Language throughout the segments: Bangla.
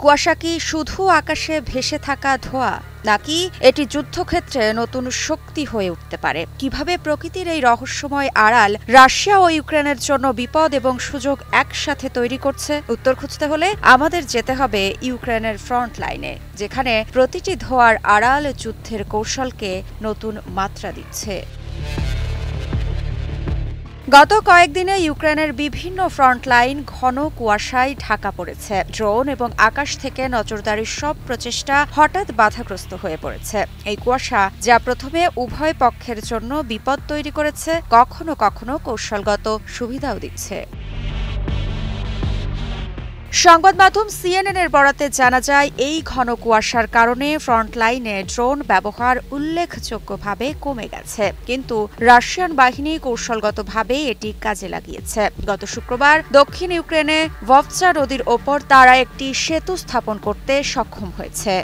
কুয়াশা কি শুধু আকাশে ভেসে থাকা ধোঁয়া, নাকি এটি যুদ্ধক্ষেত্রে নতুন শক্তি হয়ে উঠতে পারে? কিভাবে প্রকৃতির এই রহস্যময় আড়াল রাশিয়া ও ইউক্রেনের জন্য বিপদ এবং সুযোগ একসাথে তৈরি করছে? উত্তর খুঁজতে হলে আমাদের যেতে হবে ইউক্রেনের ফ্রন্ট লাইনে, যেখানে প্রতিটি ধোঁয়ার আড়াল যুদ্ধের কৌশলকে নতুন মাত্রা দিচ্ছে। গত কয়েকদিনে ইউক্রেনের বিভিন্ন ফ্রন্টলাইন ঘন কুয়াশায় ঢাকা পড়েছে। ড্রোন এবং আকাশ থেকে নজরদারির সব প্রচেষ্টা হঠাৎ বাধাগ্রস্ত হয়ে পড়েছে। এই কুয়াশা, যা প্রথমে উভয় পক্ষের জন্য বিপদ তৈরি করেছে, কখনো কখনো কৌশলগত সুবিধাও দিচ্ছে। সংবাদ মাধ্যম CNN এর বরাতে জানা যায়, এই ঘন কুয়াশার কারণে ফ্রন্টলাইনে ড্রোন ব্যবহার উল্লেখযোগ্যভাবে কমে গেছে, কিন্তু রাশিয়ান বাহিনী কৌশলগতভাবে এটি কাজে লাগিয়েছে। গত শুক্রবার দক্ষিণ ইউক্রেনে ভভচা নদীর ওপর তারা একটি সেতু স্থাপন করতে সক্ষম হয়েছে।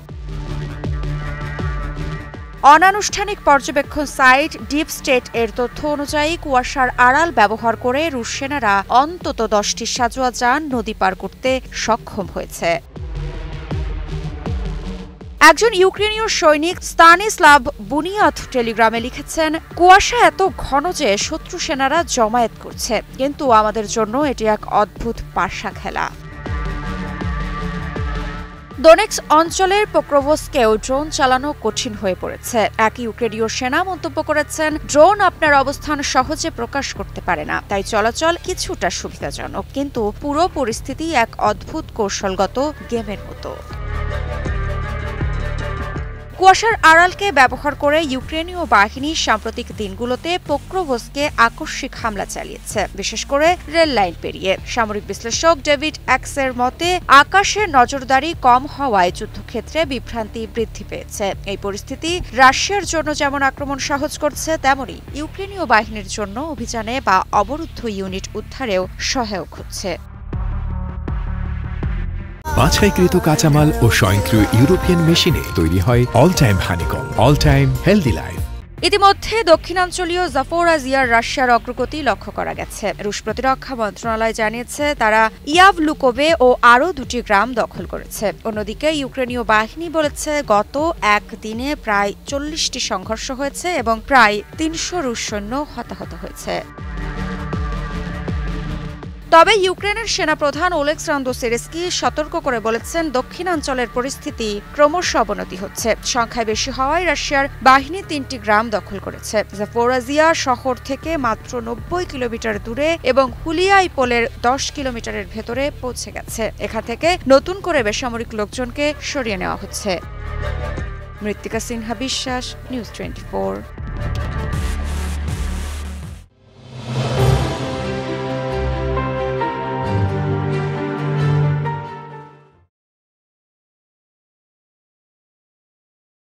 অনানুষ্ঠানিক পর্যবেক্ষণ সাইট ডিপ স্টেট এর তথ্য অনুযায়ী, কুয়াশার আড়াল ব্যবহার করে রুশ সেনারা অন্তত 10টি সাঁজোয়া যান নদী পার করতে সক্ষম হয়েছে। একজন ইউক্রেনীয় সৈনিক স্তানিস্লাভ বুনিয়াদ টেলিগ্রামে লিখেছেন, কুয়াশা এত ঘন যে শত্রু সেনারা জমায়েত করছে, কিন্তু আমাদের জন্য এটি এক অদ্ভুত পাশা খেলা। দোনেক্স অঞ্চলের পোক্রোভস্কেও ড্রোন চালানো কঠিন হয়ে পড়েছে। এক ইউক্রেনীয় সেনা মন্তব্য করেছেন, ড্রোন আপনার অবস্থান সহজে প্রকাশ করতে পারে না, তাই চলাচল কিছুটা সুবিধাজনক, কিন্তু পুরো পরিস্থিতি এক অদ্ভুত কৌশলগত গেমের মতো। কুয়াশার আড়ালকে ব্যবহার করে ইউক্রেনীয় বাহিনী সাম্প্রতিক দিনগুলোতে পোক্রোভস্কে আকস্মিক হামলা চালিয়েছে, বিশেষ করে রেল লাইন পেরিয়ে। সামরিক বিশ্লেষক ডেভিড অ্যাক্সের মতে, আকাশের নজরদারি কম হওয়ায় যুদ্ধক্ষেত্রে বিভ্রান্তি বৃদ্ধি পেয়েছে। এই পরিস্থিতি রাশিয়ার জন্য যেমন আক্রমণ সহজ করছে, তেমনি ইউক্রেনীয় বাহিনীর জন্য অভিযানে বা অবরুদ্ধ ইউনিট উদ্ধারেও সহায়ক হচ্ছে। বাছাইকৃত কাঁচামাল ও স্বয়ংক্রিয় ইউরোপিয়ান মেশিনে তৈরি হয় all time honeycomb, all time healthy life. ইতিমধ্যে দক্ষিণাঞ্চলীয় জাপোরাজিয়ার রাশিয়ার অগ্রগতি লক্ষ্য করা গেছে। রুশ প্রতিরক্ষা মন্ত্রণালয় জানিয়েছে, তারা ইয়াভলুকোভে ও আরও 2টি গ্রাম দখল করেছে। অন্যদিকে ইউক্রেনীয় বাহিনী বলেছে, গত একদিনে প্রায় 40টি সংঘর্ষ হয়েছে এবং প্রায় 300 রুশ সৈন্য হতাহত হয়েছে। তবে ইউক্রেনের সেনাপ্রধান ওলেক্সান্দ্র সিরস্কি সতর্ক করে বলেছেন, দক্ষিণাঞ্চলের পরিস্থিতি ক্রমশ অবনতি হচ্ছে। সংখ্যায় বেশি হওয়ায় রাশিয়ার বাহিনী 3টি গ্রাম দখল করেছে। জাপোরাজিয়া শহর থেকে মাত্র 90 কিলোমিটার দূরে এবং হুলিয়াইপোলের 10 কিলোমিটারের ভেতরে পৌঁছে গেছে। এখান থেকে নতুন করে বেসামরিক লোকজনকে সরিয়ে নেওয়া হচ্ছে। মৃত্তিকা সিনহা বিশ্বাস, নিউজ 24।